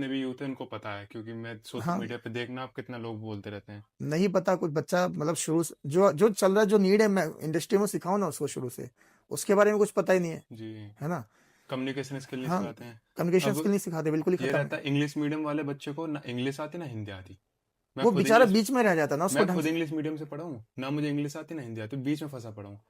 जितने भी यूथ है उनको पता है, क्योंकि मैं सोशल हाँ, मीडिया पे देखना आप कितना लोग बोलते रहते हैं। नहीं पता कुछ बच्चा मतलब शुरू से जो जो चल रहा है, जो नीड है, मैं इंडस्ट्री में सिखाऊं ना उसको शुरू से, उसके बारे में कुछ पता ही नहीं जी। है ना। कम्युनिकेशन स्किल नहीं हाँ, सिखाते हैं। कम्युनिकेशन अब स्किल नहीं सिखाते, बिल्कुल ही ये खत्म रहता है। है इंग्लिश मीडियम वाले बच्चे को ना इंग्लिश आती ना हिंदी आती। मैं वो खुद बेचारा इंग्लिश बीच में रह जाता है ना, उसको मैं ढंग खुद से। इंग्लिश मीडियम से पढ़ा हूँ ना, मुझे इंग्लिश आती ना हिंदी आती, बीच में फंसा पड़ा हूँ।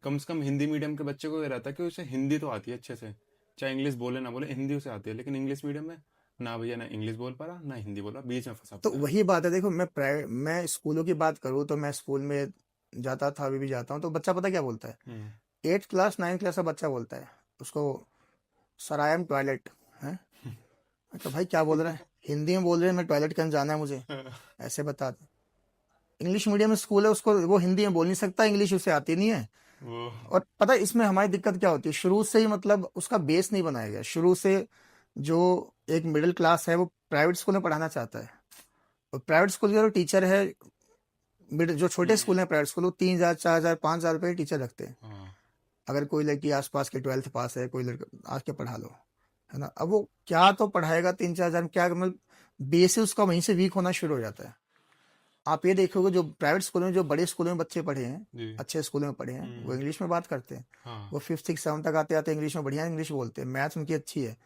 कम से कम हिंदी मीडियम के बच्चे को ये रहता है कि उसे हिंदी तो आती है अच्छे से, चाहे इंग्लिश बोले ना बोले हिंदी उसे आती है। लेकिन इंग्लिश मीडियम में ना भैया, ना इंग्लिश बोल पा रहा ना हिंदी बोल रहा, बीच में फंसा तो पड़ा है। वही बात है, देखो मैं स्कूलों की बात करूँ तो मैं स्कूल में जाता था, अभी भी जाता हूँ, तो बच्चा पता क्या बोलता है? हम्म। 8 क्लास 9 क्लास का बच्चा बोलता है उसको, सर आई एम टॉयलेट है। मैं कहा, भाई क्या बोल रहा है? हिंदी में बोल रहे हैं मैं टॉयलेट कहीं जाना है मुझे, ऐसे बता दे। इंग्लिश मीडियम स्कूल है, उसको वो हिंदी में बोल नहीं सकता, इंग्लिश उसे आती नहीं है। वो और पता है इसमें हमारी दिक्कत क्या होती है? शुरू से ही मतलब उसका बेस नहीं बनाया गया शुरू से। जो एक मिडिल क्लास है वो प्राइवेट स्कूल में पढ़ाना चाहता है, और प्राइवेट स्कूल के जो टीचर है, जो छोटे हम्म। स्कूल हैं प्राइवेट स्कूल, वो 3,000 4,000 5,000 रुपये टीचर रखते हैं। हाँ। अगर कोई लड़की आसपास के 12th पास है, कोई लड़का आके पढ़ा लो, है ना। अब वो क्या तो पढ़ाएगा 3-4 हजार में, क्या मतलब बेस है उसका वहीं से वीक होना शुरू हो जाता है। आप ये देखोगे जो प्राइवेट स्कूल में, जो बड़े स्कूलों में बच्चे पढ़े हैं, जी। अच्छे स्कूलों में पढ़े हैं, वो हम्म। इंग्लिश में बात करते हैं। हाँ। वो 5 6 7 तक आते आते इंग्लिश में बढ़िया इंग्लिश बोलते हैं, मैथ्स उनकी अच्छी है,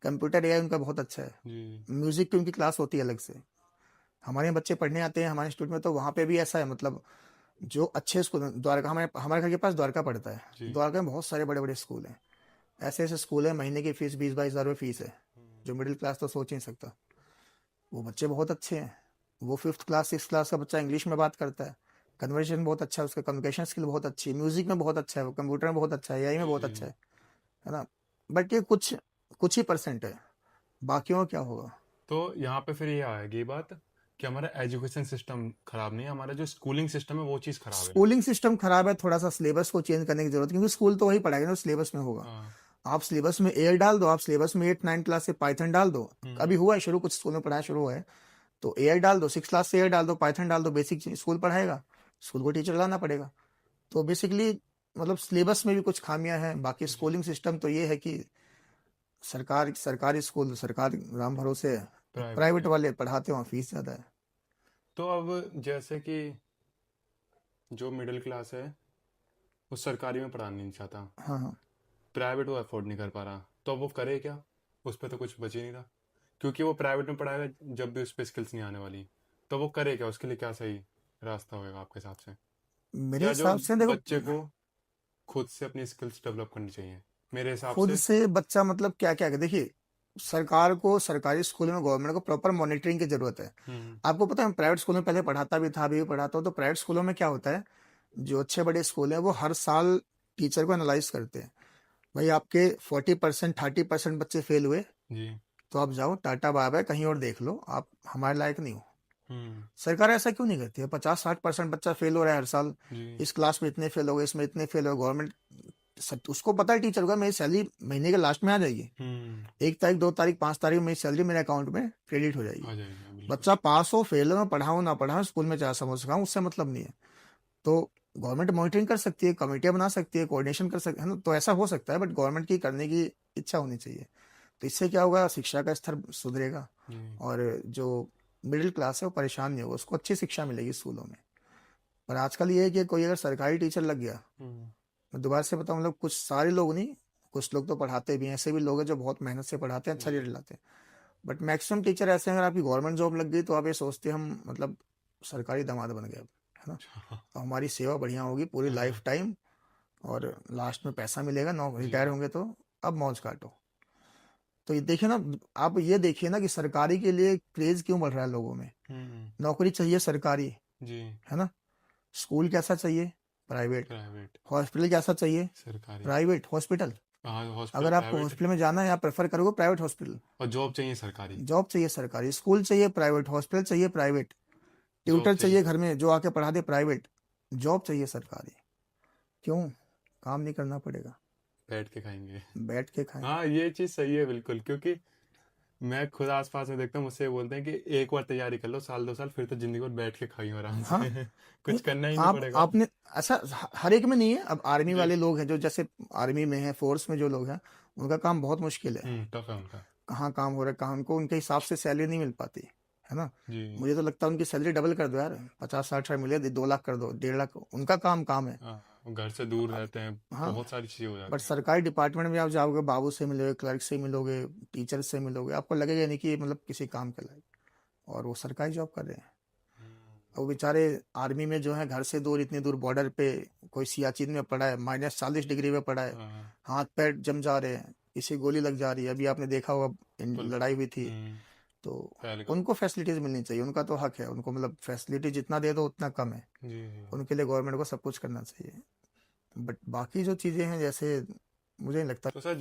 कंप्यूटर एआई उनका बहुत अच्छा है, जी। म्यूजिक की उनकी क्लास होती है अलग से। हमारे यहाँ बच्चे पढ़ने आते हैं हमारे इंस्टीट्यूट में, तो वहाँ पे भी ऐसा है, मतलब जो अच्छे स्कूल हैं, द्वारका, हमारे हमारे घर के पास द्वारका पड़ता है। जी। द्वारका में बहुत सारे बड़े बड़े स्कूल हैं, ऐसे ऐसे स्कूल है, महीने की फीस 20-22 हजार रुपये फीस है। जो मिडिल क्लास तो सोच ही नहीं सकता। वो बच्चे बहुत अच्छे हैं। वो 5th क्लास 6th क्लास का बच्चा इंग्लिश में बात करता है, कन्वर्सेशन बहुत अच्छा है उसका, कम्युनिकेशन स्किल बहुत अच्छी है, म्यूजिक में बहुत अच्छा है, वो कंप्यूटर में बहुत अच्छा है, एआई में बहुत जी। अच्छा है ना। बट ये कुछ कुछ ही परसेंट है, बाकियों का क्या होगा? तो यहाँ पे फिर ये आएगी बात कि हमारा एजुकेशन सिस्टम खराब नहीं है, हमारा जो स्कूलिंग सिस्टम है वो चीज़ खराब है। स्कूलिंग सिस्टम खराब है, थोड़ा सा सिलेबस को चेंज करने की जरूरत है, क्योंकि स्कूल तो वही पढ़ाएगा जो सिलेबस में होगा। हाँ। आप सिलेबस में एआई डाल दो, आप सिलेबस में 8 9 क्लास से पाइथन डाल दो। हम्म। अभी हुआ है शुरू, कुछ स्कूल में पढ़ाया शुरू हुआ है, तो एआई डाल दो, 6 क्लास से एआई डाल दो, पाइथन डाल दो, बेसिक स्कूल पढ़ाएगा। स्कूल को टीचर लाना पड़ेगा। तो बेसिकली मतलब सिलेबस में भी कुछ खामियां हैं, बाकी जी। स्कूलिंग सिस्टम तो ये है कि सरकारी स्कूल सरकार राम भरोसे है, प्राइवेट प्राइवेट। वाले पढ़ाते हो फीस ज़्यादा है। तो अब जैसे कि जो मिडिल क्लास है वो सरकारी में पढ़ाना नहीं चाहता, हाँ हाँ। प्राइवेट वो अफोर्ड नहीं कर पा रहा, तो अब वो करे क्या? उस पर तो कुछ बच ही नहीं रहा, क्योंकि वो प्राइवेट में पढ़ाएगा जब भी उस पर स्किल्स नहीं आने वाली। तो वो करे क्या? उसके लिए क्या सही रास्ता होगा आपके हिसाब से? मेरे या जो हिसाब से देखो, बच्चे को खुद से अपनी स्किल्स डेवलप करनी चाहिए मेरे हिसाब खुद से। से बच्चा मतलब क्या क्या, देखिए, सरकार को सरकारी स्कूल में, गवर्नमेंट को प्रॉपर मॉनिटरिंग की जरूरत है। हम्म। आपको पता है, मैं प्राइवेट स्कूल में पहले पढ़ाता भी था, अभी भी पढ़ाता हूँ, तो प्राइवेट स्कूलों में क्या होता है, जो अच्छे बड़े स्कूल हैं वो हर साल टीचर को एनालाइज करते हैं। भाई आपके 40% 30% बच्चे फेल हुए, जी। तो आप जाओ टाटा बाय बाय, कहीं और देख लो, आप हमारे लायक नहीं हो। हम्म। सरकार ऐसा क्यों नहीं करती है? 50-60% बच्चा फेल हो रहा है हर साल, जी। इस क्लास में इतने फेल हो गए, इसमें इतने फेल हो गए, गवर्नमेंट उसको पता है टीचर का मेरी सैलरी महीने के लास्ट में आ जाएगी, हम्म। 1 तारीख 2 तारीख 5 तारीख मेरी सैलरी मेरे अकाउंट में क्रेडिट हो जाएगी। आ जाएगा बिल्कुल। बच्चा पास हो फेल हो, मैं पढ़ाऊँ ना पढ़ाऊँ, स्कूल में चाहे समझ सकाऊँ, उससे मतलब नहीं है। तो गवर्नमेंट मॉनिटरिंग कर सकती है, कमेटियां बना सकती है, कोऑर्डिनेशन कर सकती है ना, तो ऐसा हो सकता है, बट गवर्नमेंट की करने की इच्छा होनी चाहिए। तो इससे क्या होगा, शिक्षा का स्तर सुधरेगा, जी। और जो मिडिल क्लास है वो परेशान नहीं होगा, उसको अच्छी शिक्षा मिलेगी स्कूलों में। पर आजकल ये है कि कोई अगर सरकारी टीचर लग गया, हम्म। मैं दोबारा से बताऊं, मतलब कुछ सारे लोग नहीं, कुछ लोग तो पढ़ाते भी हैं, ऐसे भी लोग हैं जो बहुत मेहनत से पढ़ाते हैं, अच्छा जी। रिजल्ट लाते हैं। बट मैक्सिमम टीचर ऐसे हैं, अगर आपकी गवर्नमेंट जॉब लग गई तो आप ये सोचते हैं हम मतलब सरकारी दामाद बन गए अब, है ना। अब हमारी सेवा बढ़िया होगी पूरी लाइफ टाइम, और लास्ट में पैसा मिलेगा, नौ जी। रिटायर होंगे तो अब मौज काटो। तो ये देखिए ना, आप ये देखिए ना कि सरकारी के लिए क्रेज क्यों बढ़ रहा है लोगों में। हम्म। नौकरी चाहिए सरकारी, जी। है ना। स्कूल कैसा चाहिए? प्राइवेट। प्राइवेट। हॉस्पिटल कैसा चाहिए? सरकारी। Private hospital. हाँ, हॉस्पिटल अगर आपको प्राइवेट। हॉस्पिटल में जाना है, आप प्रेफर करोगे प्राइवेट हॉस्पिटल। और जॉब चाहिए सरकारी। जॉब चाहिए सरकारी, स्कूल चाहिए प्राइवेट, हॉस्पिटल चाहिए प्राइवेट, जॉब ट्यूटर चाहिए चाहिए घर में जो आके पढ़ा दे प्राइवेट, जॉब चाहिए सरकारी। क्यों? काम नहीं करना पड़ेगा, बैठ के खाएंगे। बैठ के खाएं। हाँ, ये चीज़ सही है बिल्कुल, क्योंकि मैं खुद आसपास में देखता हूँ, मुझसे ये बोलते हैं कि एक बार तैयारी कर लो, साल 2 साल, फिर तो जिंदगी भर बैठ के खाइयो आराम हाँ, से। नहीं, कुछ करना ही नहीं आप पड़ेगा। आपने ऐसा, हर एक में नहीं है। अब आर्मी जी। वाले लोग हैं जो, जैसे आर्मी में है, फोर्स में जो लोग हैं, उनका काम बहुत मुश्किल है। टफ है उनका। कहाँ काम हो रहा है, कहाँ उनको उनके हिसाब से सैलरी नहीं मिल पाती है ना। जी। मुझे तो लगता है उनकी सैलरी डबल कर दो यार, 50-60 मिले, 2 लाख कर दो, 1.5 लाख, उनका काम है। हाँ, वो घर से दूर रहते हैं, हाँ, बहुत सारी चीजें हो बट जाती हैं। सरकारी डिपार्टमेंट में आप जाओगे, बाबू से मिलोगे, क्लर्क से मिलोगे, टीचर से मिलोगे, आपको लगेगा नहीं कि ये मतलब किसी काम के लायक, और वो सरकारी जॉब कर रहे हैं। हम्म, वो बेचारे आर्मी में जो है, घर से दूर, इतनी दूर बॉर्डर पे, कोई सियाचिन में पड़ा है, -40 डिग्री में पड़ा है, हाँ, हाथ पैर जम जा रहे हैं, किसी गोली लग जा रही है, अभी आपने देखा होगा पुल। लड़ाई हुई थी। हम्म, तो पहलगाम। उनको फैसिलिटीज मिलनी चाहिए, उनका तो हक है, उनको मतलब फैसिलिटी जितना दे दो उतना कम है। जी जी। उनके लिए गवर्नमेंट को सब कुछ करना चाहिए। बट बाकी जो चीज़ें हैं, जैसे मुझे नहीं लगता। तो सर